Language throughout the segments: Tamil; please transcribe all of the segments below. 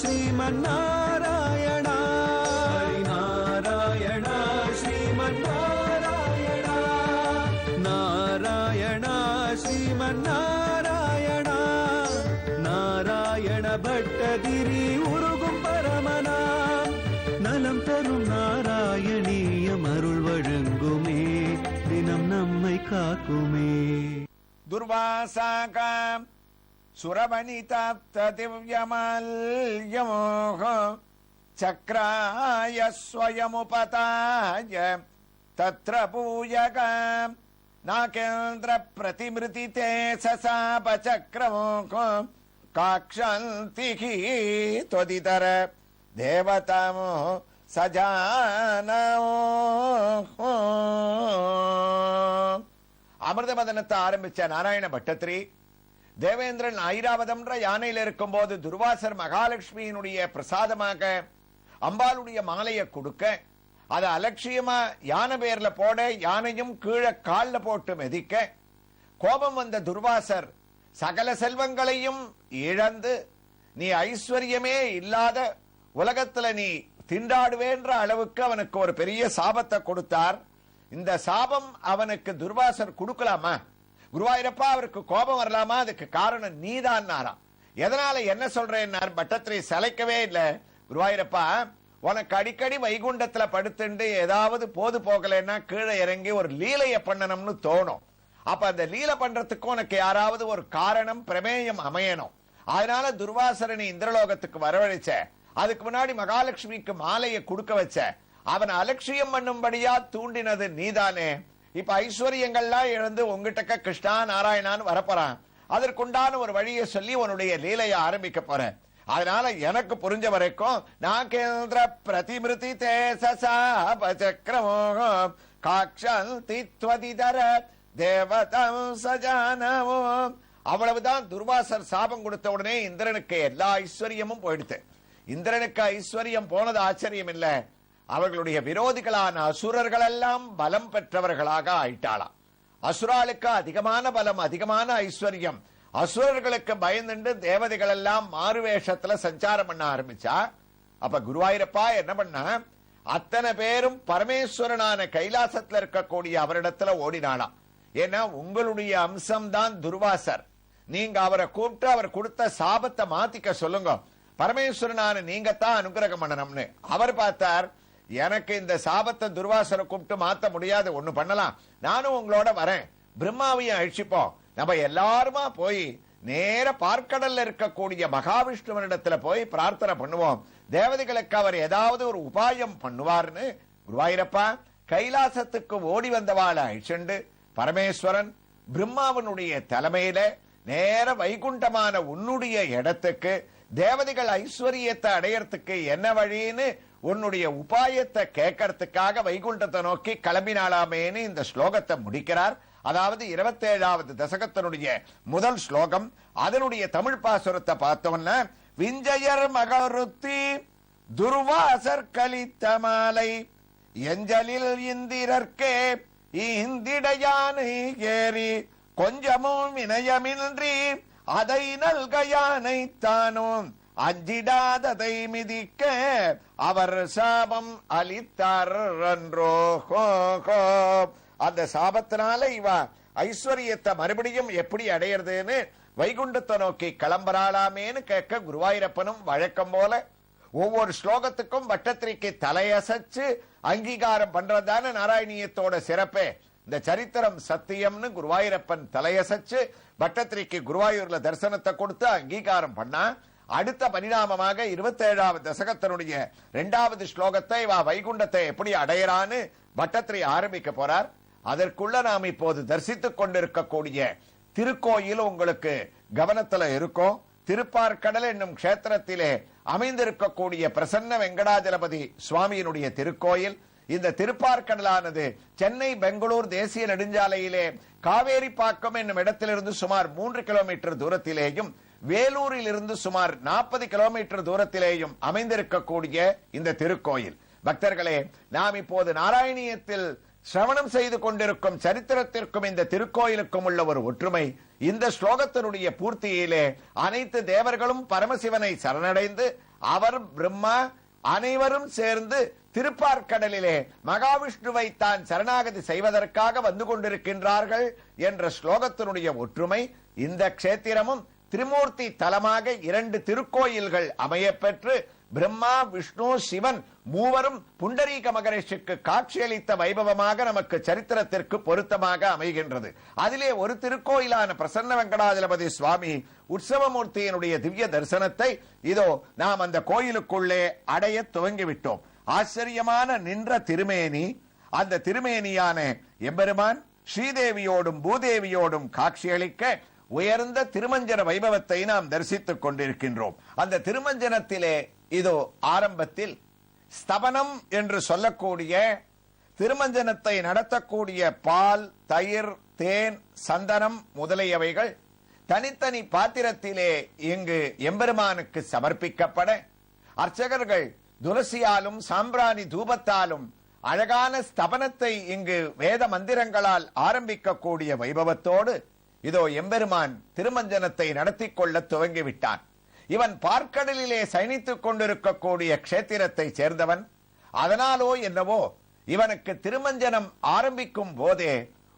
ஸ்ரீமன்னாராயணா நாராயணா ஸ்ரீமன்னாராயணா நாராயணா ஸ்ரீமன்னாராயணா நாராயண பட்டதிரி உருகும் பரமனா நலம் தரும் நாராயணீயம் அருள் வழங்குமே தினம் நம்மை காக்குமே. துர்வாசாகம் சுரவனிதாப்த திவ்யமால்யமோக சக்ராய ஸ்வயமுபதாய தத்ர பூயகம் நாகேந்திர பிரதிமிருதி தே சசாப சக்ரமோக காக்ஷந்திஹி त्वदितर தேவதமோ சஜானோ. அமிர்தமதனத்தை ஆரம்பிச்ச நாராயண பட்டத்திரி தேவேந்திரன் ஐராவதம்ன்ற யானையில் இருக்கும் போது துர்வாசர் மகாலட்சுமியினுடைய பிரசாதமாக அம்பாளுடைய மாலையை கொடுக்க அதை அலட்சியமா யானை பேர்ல போட யானையும் கீழே கால்ல போட்டு மெதிக்க கோபம் வந்த துர்வாசர் சகல செல்வங்களையும் இழந்து நீ ஐஸ்வர்யமே இல்லாத உலகத்துல நீ திண்டாடுவேன்ற அளவுக்கு அவனுக்கு ஒரு பெரிய சாபத்தை கொடுத்தார். இந்த சாபம் அவனுக்கு துர்வாசர் கொடுக்கலாமா? குருவாயூரப்பா அவருக்கு கோபம் வரலாமா? அதுக்கு காரணம் நீதான். எதனால என்ன சொல்றேன்? பட்டத்திரி சளைக்கவே இல்ல. குருவாயூரப்பா உனக்கு அடிக்கடி வைகுண்டத்துல படுத்துண்டு ஏதாவது போது போகலன்னா கீழே இறங்கி ஒரு லீலைய பண்ணணும்னு தோணும். அப்ப அந்த லீலை பண்றதுக்கு உனக்கு யாராவது ஒரு காரணம் பிரமேயம் அமையணும். அதனால துர்வாசரனை இந்திரலோகத்துக்கு வரவழைச்ச. அதுக்கு முன்னாடி மகாலட்சுமிக்கு மாலையை கொடுக்க வச்ச. அவன் அலட்சியம் பண்ணும்படியா தூண்டினது நீதானே. இப்ப ஐஸ்வர்யங்கள்லாம் இழந்து உங்ககிட்ட கிருஷ்ணா நாராயணான்னு வரப்போறான். அதற்குண்டான ஒரு வழியை சொல்லி உன்னுடைய லீலைய ஆரம்பிக்க போறேன். அதனால எனக்கு புரிஞ்ச வரைக்கும் நாகேந்திர பிரதிமிருதி தேசசாபசக்ரமோகம் காக்ஷந்தி த்வதிதர தேவதம் சஜானவோ. அவ்வளவுதான். துர்வாசர் சாபம் கொடுத்த உடனே இந்திரனுக்கு எல்லா ஐஸ்வர்யமும் போயிடுது. இந்திரனுக்கு ஐஸ்வர்யம் போனது ஆச்சரியம் இல்ல. அவர்களுடைய விரோதிகளான அசுரர்கள் எல்லாம் பலம் பெற்றவர்களாக ஆயிட்டாளாம். அசுராளுக்கு அதிகமான பலம், அதிகமான ஐஸ்வர்யம். அசுரர்களுக்கு பயந்துண்டு தேவதைகள் எல்லாம் மாறுவேஷத்துல சஞ்சாரம் பண்ண ஆரம்பிச்சா. அப்ப குருவாயூரப்பா என்ன பண்ண, அத்தனை பேரும் பரமேஸ்வரனான கைலாசத்துல இருக்கக்கூடிய அவரிடத்துல ஓடினாளாம். ஏன்னா உங்களுடைய அம்சம்தான் துர்வாசர். நீங்க அவரை கூப்பிட்டு அவர் கொடுத்த சாபத்தை மாத்திக்க சொல்லுங்க. பரமேஸ்வரனான நீங்க தான் அனுகிரகம் பண்ணணும்னு. அவர் பார்த்தார், எனக்கு இந்த சாபத்தை துர்வாசரை கூப்பிட்டு மாத்த முடியாது. ஒண்ணு பண்ணலாம், நானும் உங்களோட வரேன். பிரம்மாவையும் அழிச்சுப்போம். நம்ம எல்லாருமா போய் நேர பார்க்கடல்ல இருக்கக்கூடிய மகாவிஷ்ணுவனிடத்துல போய் பிரார்த்தனை பண்ணுவோம். தேவதைகளுக்கு அவர் ஏதாவது ஒரு உபாயம் பண்ணுவார்னு குருவாயூரப்பா கைலாசத்துக்கு ஓடி வந்தவாளை அழிச்சுண்டு பரமேஸ்வரன் பிரம்மாவனுடைய தலைமையில நேர வைகுண்டமான உன்னுடைய இடத்துக்கு தேவதைகள் ஐஸ்வர்யத்தை அடையறதுக்கு என்ன வழின்னு உன்னுடைய உபாயத்தை கேட்கறதுக்காக வைகுண்டத்தை நோக்கி கிளம்பினாலாமேன்னு இந்த ஸ்லோகத்தை முடிக்கிறார். அதாவது 27வது தசகத்தினுடைய முதல் ஸ்லோகம். அதனுடைய தமிழ் பாசுரத்தை பார்த்தோம்னா, விஞ்சயர் மகருத்தி துர்வாசர் கலித்த மாலை எஞ்சலில் இந்திரர்க்கே இந்திடையானை ஏறி கொஞ்சமும் வினயமின்றி அதை நல்க யானை தானும் அஞ்சிடாததை மிதிக்க அவர் சாபம் அளித்தார் என்றோ. அந்த சாபத்தினால இவ ஐஸ்வர்யத்தை மறுபடியும் எப்படி அடையிறதுன்னு வைகுண்டத்தை நோக்கி கிளம்புறாளாமேன்னு கேட்க குருவாயூரப்பனும் வழக்கம் போல ஒவ்வொரு ஸ்லோகத்துக்கும் பட்டத்திரிக்கு தலையசைச்சு அங்கீகாரம் பண்றதான நாராயணியத்தோட சிறப்பே. இந்த சரித்திரம் சத்தியம்னு குருவாயூரப்பன் தலையசைச்சு பட்டத்திரிக்கு குருவாயூர்ல தரிசனத்தை கொடுத்து அங்கீகாரம் பண்ணா. அடுத்த பரிணாமமாக 27வது தசகத்தினுடைய 2வது ஸ்லோகத்தை வைகுண்டத்தை எப்படி அடையறான்னு பட்டத்திரி ஆரம்பிக்க போறார். அதற்குள்ள நாம் இப்போது தரிசித்துக் கொண்டிருக்கக்கூடிய திருக்கோயில் உங்களுக்கு கவனத்துல இருக்கும். திருப்பார்கடல் என்னும் கஷேத்திரத்திலே அமைந்திருக்கக்கூடிய பிரசன்ன வெங்கடாஜலபதி சுவாமியினுடைய திருக்கோயில். இந்த திருப்பார்கடலானது சென்னை பெங்களூர் தேசிய நெடுஞ்சாலையிலே காவேரிப்பாக்கம் என்னும் இடத்திலிருந்து சுமார் 3 கிலோமீட்டர் தூரத்திலேயும் வேலூரில் இருந்து சுமார் 40 கிலோமீட்டர் தூரத்திலேயும் அமைந்திருக்கக்கூடிய இந்த திருக்கோயில். பக்தர்களே, நாம் இப்போது நாராயணியத்தில் சிரவணம் செய்து கொண்டிருக்கும் சரித்திரத்திற்கும் இந்த திருக்கோயிலுக்கும் உள்ள ஒரு ஒற்றுமை. இந்த ஸ்லோகத்தினுடைய பூர்த்தியிலே அனைத்து தேவர்களும் பரமசிவனை சரணடைந்து அவர் பிரம்மா அனைவரும் சேர்ந்து திருப்பார்க்கடலிலே மகாவிஷ்ணுவை தான் சரணாகதி செய்வதற்காக வந்து கொண்டிருக்கின்றார்கள் என்ற ஸ்லோகத்தினுடைய ஒற்றுமை. இந்த க்ஷேத்திரமும் திரிமூர்த்தி தலமாக 2 திருக்கோயில்கள் அமையப்பெற்று பிரம்மா விஷ்ணு சிவன் மூவரும் புண்டரீக மகரிஷிக்கு காட்சியளித்த வைபவமாக நமக்கு சரித்திரத்திற்கு பொருத்தமாக அமைகின்றது. அதிலே ஒரு திருக்கோயிலான பிரசன்ன வெங்கடாஜலபதி சுவாமி உற்சவமூர்த்தியினுடைய திவ்ய தரிசனத்தை இதோ நாம் அந்த கோயிலுக்குள்ளே அடைய துவங்கிவிட்டோம். ஆச்சரியமான நின்ற திருமேனி, அந்த திருமேனியான எம்பெருமான் ஸ்ரீதேவியோடும் பூதேவியோடும் காட்சியளிக்க உயர்ந்த திருமஞ்சன வைபவத்தை நாம் தரிசித்துக் கொண்டிருக்கின்றோம். அந்த திருமஞ்சனத்திலே இதோ ஆரம்பத்தில் ஸ்தபனம் என்று சொல்லக்கூடிய திருமஞ்சனத்தை நடத்தக்கூடிய பால், தயிர், தேன், சந்தனம் முதலியவைகள் தனித்தனி பாத்திரத்திலே இங்கு எம்பெருமானுக்கு சமர்ப்பிக்கப்பட அர்ச்சகர்கள் துளசியாலும் சாம்பிராணி தூபத்தாலும் அழகான ஸ்தபனத்தை இங்கு வேத மந்திரங்களால் ஆரம்பிக்கக்கூடிய வைபவத்தோடு இதோ எம்பெருமான் திருமஞ்சனத்தை நடத்தி கொள்ள துவங்கிவிட்டான். இவன் பார்க்கடலிலே சயனித்துக் கொண்டிருக்கக்கூடிய க்ஷேத்திரத்தை சேர்ந்தவன். அதனாலோ என்னவோ இவனுக்கு திருமஞ்சனம் ஆரம்பிக்கும் போதே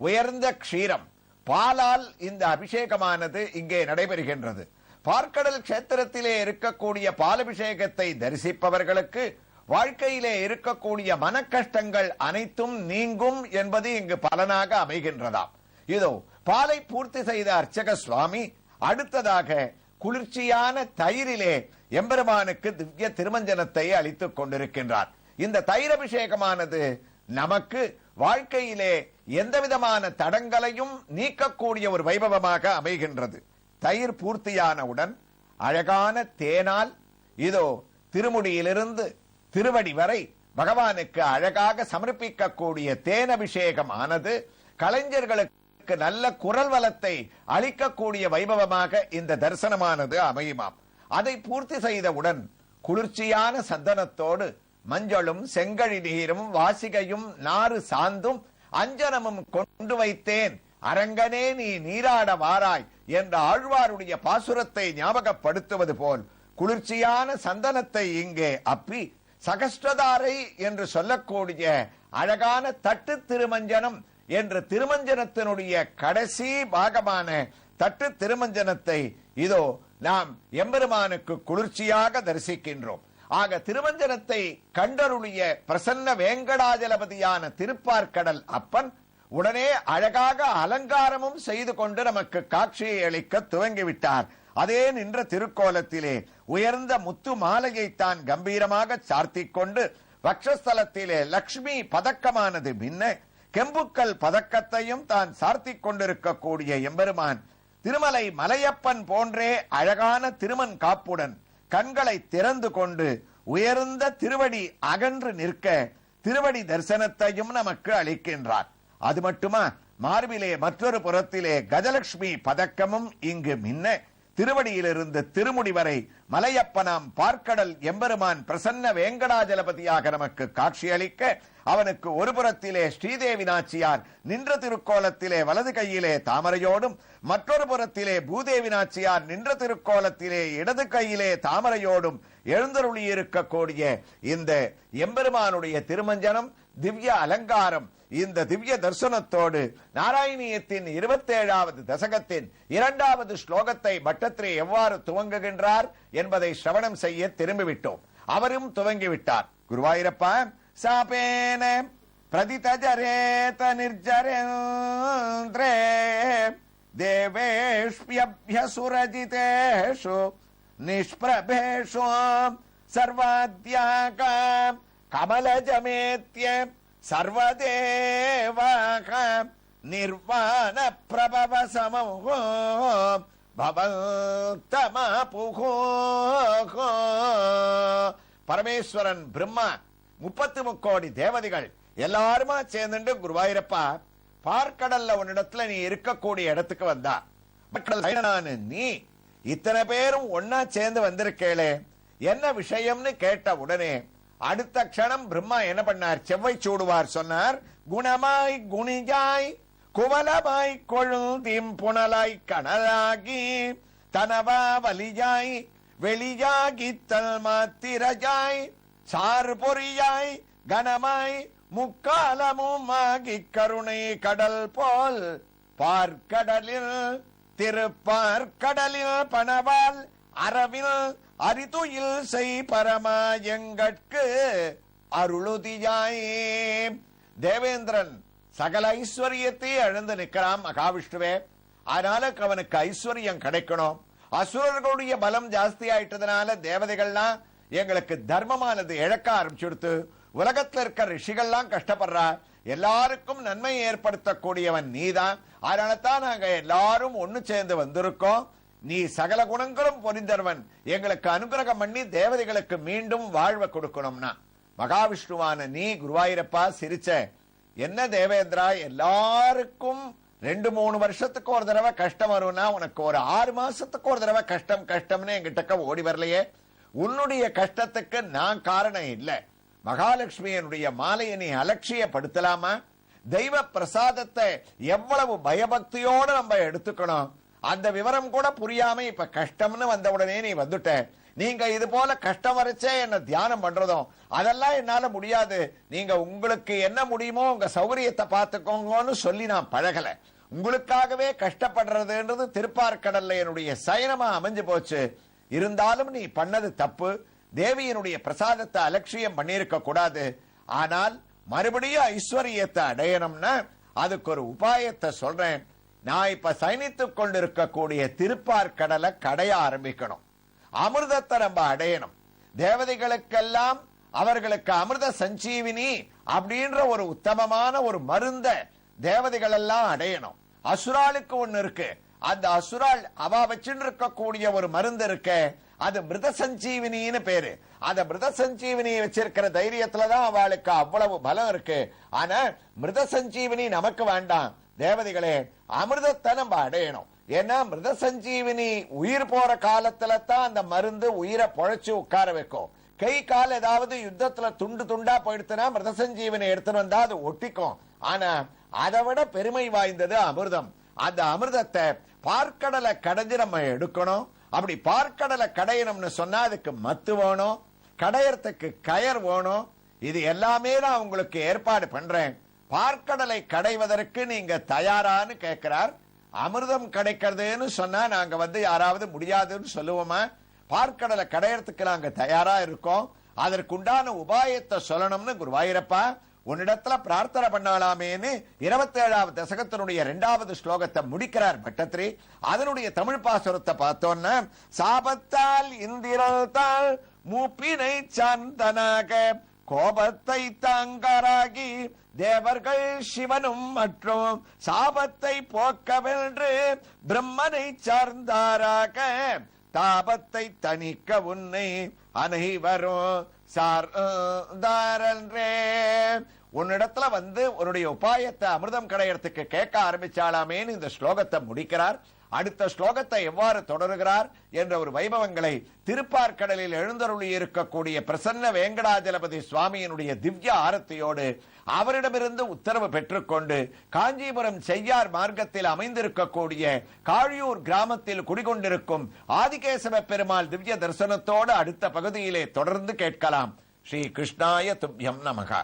உயர்ந்த க்ஷீரம் பாலால் இந்த அபிஷேகமானது இங்கே நடைபெறுகின்றது. பார்க்கடல் க்ஷேத்திரத்திலே இருக்கக்கூடிய பாலபிஷேகத்தை தரிசிப்பவர்களுக்கு வாழ்க்கையிலே இருக்கக்கூடிய மன கஷ்டங்கள் அனைத்தும் நீங்கும் என்பது இங்கு பலனாக அமைகின்றதாம். இதோ பாலை பூர்த்தி செய்த அர்ச்சக சுவாமி அடுத்ததாக குளிர்ச்சியான தயிரிலே எம்பெருமானுக்கு திவ்ய திருமஞ்சனத்தை அளித்துக் கொண்டிருக்கின்றார். இந்த தயிரபிஷேகமானது நமக்கு வாழ்க்கையிலே எந்தவிதமான தடங்களையும் நீக்கக்கூடிய ஒரு வைபவமாக அமைகின்றது. தயிர் பூர்த்தியானவுடன் அழகான தேனால் இதோ திருமுடியிலிருந்து திருவடி வரை பகவானுக்கு அழகாக சமர்ப்பிக்கக்கூடிய தேனபிஷேகம் ஆனது கலைஞர்களுக்கு நல்ல குரல் வளத்தை அளிக்கக்கூடிய வைபவமாக இந்த தரிசனமானது அமையுமாம். அதை பூர்த்தி செய்தவுடன் குளிர்ச்சியான சந்தனத்தோடு மஞ்சளும் செங்கழி நீரும் வாசிகையும் நாறு சாந்தும் அஞ்சனமும் கொண்டு வைத்தேன் அரங்கனே நீ நீராட வாராய் என்ற ஆழ்வாருடைய பாசுரத்தை ஞாபகப்படுத்துவது போல் குளிர்ச்சியான சந்தனத்தை இங்கே அப்பி சகஸ்ரதாரை என்று சொல்லக்கூடிய அழகான தட்டு திருமஞ்சனம் என்ற திருமஞ்சனத்தினுடைய கடைசி பாகமான தட்டு திருமஞ்சனத்தை இதோ நாம் எம்பெருமானுக்கு குளிர்ச்சியாக தரிசிக்கின்றோம். ஆக திருமஞ்சனத்தை கண்டருளிய பிரசன்ன வேங்கடாஜலபதியான திருப்பார்க்கடல் அப்பன் உடனே அழகாக அலங்காரமும் செய்து கொண்டு நமக்கு காட்சியை அளிக்க துவங்கிவிட்டார். அதே நின்ற திருக்கோலத்திலே உயர்ந்த முத்து மாலையை தான் கம்பீரமாக சார்த்திக் கொண்டு வக்ஷஸ்தலத்திலே லக்ஷ்மி பதக்கமானது பின்ன கெம்புக்கல் பதக்கத்தையும் தான் சார்த்திக் கொண்டிருக்கக்கூடிய எம்பெருமான் திருமலை மலையப்பன் போன்றே அழகான திருமண் காப்புடன் கண்களை திறந்து கொண்டு உயர்ந்த திருவடி அகன்று நிற்க திருவடி தரிசனத்தையும் நமக்கு அளிக்கின்றார். அது மட்டுமா, மார்பிலே மற்றொரு புறத்திலே கஜலட்சுமி பதக்கமும் இங்கு மின்ன திருவடியிலிருந்து திருமுடி வரை மலையப்பனாம் பார்க்கடல் எம்பெருமான் பிரசன்ன வேங்கடாஜலபதியாக நமக்கு காட்சியளிக்க அவனுக்கு ஒரு புறத்திலே ஸ்ரீதேவி நாச்சியார் நின்ற திருக்கோலத்திலே வலது கையிலே தாமரையோடும் மற்றொரு புறத்திலே பூதேவி நாச்சியார் நின்ற திருக்கோலத்திலே இடது கையிலே தாமரையோடும் எழுந்தருளி இருக்கக்கூடிய இந்த எம்பெருமானுடைய திருமஞ்சனம் திவ்ய அலங்காரம் இந்த திவ்ய தரிசனத்தோடு நாராயணியத்தின் 27வது தசகத்தின் 2வது ஸ்லோகத்தை பட்டத்திரே எவ்வாறு துவங்குகின்றார் என்பதை சிரவணம் செய்ய திரும்பிவிட்டோம். அவரும் துவங்கிவிட்டார். குருவாயூரப்பா சாபேன பிரதிதஜரேத நிர்ஜரேந்திரே தேவேஷ்யப்யசுரஜிதேஷு நிஷ்பிரபேஷு சர்வாத்யாகாம் கமலஜமேத்ய சர்வதேவாக நிர்வாண பிரபவ சமோ பவந்தமபுகோ. பரமேஸ்வரன் பிரம்மா 33 கோடி தேவதைகள் எல்லாருமா சேர்ந்துட்டு குருவாயூரப்பா பார்க்கடல்ல உன்னிடத்துல நீ இருக்கக்கூடிய இடத்துக்கு வந்தா நீ இத்தனை பேரும் ஒன்னா சேர்ந்து வந்திருக்கேளே என்ன விஷயம்னு கேட்ட உடனே அடுத்த க்ஷணம் பிரம்மா என்ன பண்ணார்? செவ்வை சூடுவார் சொன்னார். குணமாய் குணிஜாய் குவலமாய் கொழுந்திம் புனலாய் கனலாகி தனவா வலியாய் வெளியாகித்தல் மாத்திரையாய் சாறு பொறியாய் கனமாய் முக்காலமும் ஆகி கருணை கடல் போல் பார்க்கடலில் திருப்பார்க்கடலில் பணவால் அரவில் அரிதுயில் செய் பரமாயங்கட்கு அருளுதியாயே. தேவேந்திரன் சகல ஐஸ்வர்யத்தை எழுந்து நிற்கிறான் மகாவிஷ்ணுவே. அதனால அவனுக்கு ஐஸ்வர்யம் கிடைக்கணும். அசுரர்களுடைய பலம் ஜாஸ்தி ஆயிட்டதுனால தேவதைகள்லாம் எங்களுக்கு தர்மமானது இழக்க ஆரம்பிச்சுடுத்து. உலகத்தில் இருக்க ரிஷிகள்லாம் கஷ்டப்படுறா. எல்லாருக்கும் நன்மை ஏற்படுத்தக்கூடியவன் நீதான். அதனால தான் நாங்க எல்லாரும் ஒண்ணு சேர்ந்து வந்திருக்கோம். நீ சகல குணங்களும் பொறிந்தவன், எங்களுக்கு அனுகிரகம் பண்ணி தேவதைகளுக்கு மீண்டும் வாழ்வை கொடுக்கணும்னா மகாவிஷ்ணுவான நீ குருவாயூரப்பா சிரிச்ச. என்ன தேவேந்திரா, எல்லாருக்கும் 2-3 வருஷத்துக்கு ஒரு தடவை கஷ்டம் வரும்னா உனக்கு ஒரு 6 மாசத்துக்கு ஒரு தடவை கஷ்டம்னு என்கிட்ட ஓடி வரலையே. உன்னுடைய கஷ்டத்துக்கு நான் காரணம் இல்லை. மகாலட்சுமியனுடைய மாலையை நீ அலட்சியப்படுத்தலாமா? தெய்வ பிரசாதத்தை எவ்வளவு பயபக்தியோடு நம்ம எடுத்துக்கணும், அந்த விவரம் கூட புரியாம இப்ப கஷ்டம்னு வந்த உடனே நீ வந்துட்ட. நீங்க இது போல கஷ்டம் வரைச்சே என்ன தியானம் பண்றதும் அதெல்லாம் என்னால முடியாது. நீங்க உங்களுக்கு என்ன முடியுமோ உங்க சௌகரியத்தை பார்த்துக்கோங்கன்னு சொல்லி நான் பழகல. உங்களுக்காகவே கஷ்டப்படுறதுன்றது திருப்பார்க்கடல்ல என்னுடைய சயனமா அமைஞ்சு போச்சு. இருந்தாலும் நீ பண்ணது தப்பு. தேவியனுடைய பிரசாதத்தை அலட்சியம் பண்ணிருக்க கூடாது. ஆனால் மறுபடியும் ஐஸ்வர்யத்தை அடையணும்னா அதுக்கு ஒரு உபாயத்தை சொல்றேன். நான் இப்ப சயனித்துக் கொண்டிருக்கக்கூடிய திருப்பார்க்கடலை கடைய ஆரம்பிக்கணும். அமிர்தத்தை நம்ம அடையணும். தேவதைகளுக்கெல்லாம் அவர்களுக்கு அமிர்த சஞ்சீவினி அப்படின்ற ஒரு உத்தமமான ஒரு மருந்த தேவதைகள் எல்லாம் அடையணும். அசுராளுக்கு ஒண்ணு இருக்கு. அந்த அசுரால் அவ வச்சுட்டு இருக்கக்கூடிய ஒரு மருந்து இருக்கு, அது மிருத சஞ்சீவினின்னு பேரு. அந்த மிருத சஞ்சீவினியை வச்சிருக்கிற தைரியத்துலதான் அவளுக்கு அவ்வளவு பலம் இருக்கு. ஆனா மிருத சஞ்சீவினி நமக்கு வேண்டாம். தேவதைகளே, அமிர்தத்தை நம்ம அடையணும். ஏன்னா மிருத சஞ்சீவினி உயிர் போற காலத்துல தான் அந்த மருந்து உயிரை பொழைச்சு உட்கார வைக்கும். கை கால் ஏதாவது யுத்தத்துல துண்டு துண்டா போயிடுத்துனா மிருத சஞ்சீவினி எடுத்துட்டு வந்தா அது ஒட்டிக்கும். ஆனா அதை விட பெருமை வாய்ந்தது அமிர்தம். அந்த அமிர்தத்தை பார்க்கடலை கடைஞ்சு நம்ம எடுக்கணும். அப்படி பார்க்கடலை கடையணும்னு சொன்னா அதுக்கு மத்து வேணும், கடையறதுக்கு கயர் வேணும். இது எல்லாமே நான் உங்களுக்கு ஏற்பாடு பண்றேன். பார்க்கடலை கடைவதற்கு நீங்க தயாரான்னு கேட்கிறார். அமிர்தம் கிடைக்கிறதுன்னு சொன்னா நாங்க யாராவது முடியாதுன்னு சொல்லுவோமா? பார்க்கடலை கடையறதுக்கு நாங்க தயாரா இருக்கோம். அதற்குண்டான உபாயத்தை சொல்லணும்னு குருவாயூரப்பா உன்னிடத்துல பிரார்த்தனை பண்ணலாமேன்னு 27வது தசகத்தினுடைய 2வது ஸ்லோகத்தை முடிக்கிறார் பட்டத்திரி. அதனுடைய தமிழ் பாசுரத்தை பார்த்தோன்னா, சாபத்தால் இந்திரத்தால் மூப்பினை சாந்தனாக கோபத்தை தாங்கராகி தேவர்கள் சிவனும் மற்றும் சாபத்தை போக்கவென்று பிரம்மனை சார்ந்தாராக தாபத்தை தணிக்க உன்னை அனைவரும் சார்ந்தாரன்றே. உன்னிடத்துல உன்னுடைய உபாயத்தை அமிர்தம் கடையறதுக்கு கேட்க ஆரம்பிச்சாலாமேன்னு இந்த ஸ்லோகத்தை முடிக்கிறார். அடுத்த ஸ்லோகத்தை எவ்வாறு தொடருகிறார் என்ற ஒரு வைபவங்களை திருப்பார்க்கடலில் எழுந்தருளி இருக்கக்கூடிய பிரசன்ன வேங்கடாஜலபதி சுவாமியினுடைய திவ்ய ஆரத்தியோடு அவரிடமிருந்து உத்தரவு பெற்றுக்கொண்டு காஞ்சிபுரம் செய்யார் மார்க்கத்தில் அமைந்திருக்கக்கூடிய காழியூர் கிராமத்தில் குடிகொண்டிருக்கும் ஆதிகேசவ பெருமாள் திவ்ய தரிசனத்தோடு அடுத்த பகுதியிலே தொடர்ந்து கேட்கலாம். ஸ்ரீ கிருஷ்ணாய துப்யம் நமகா.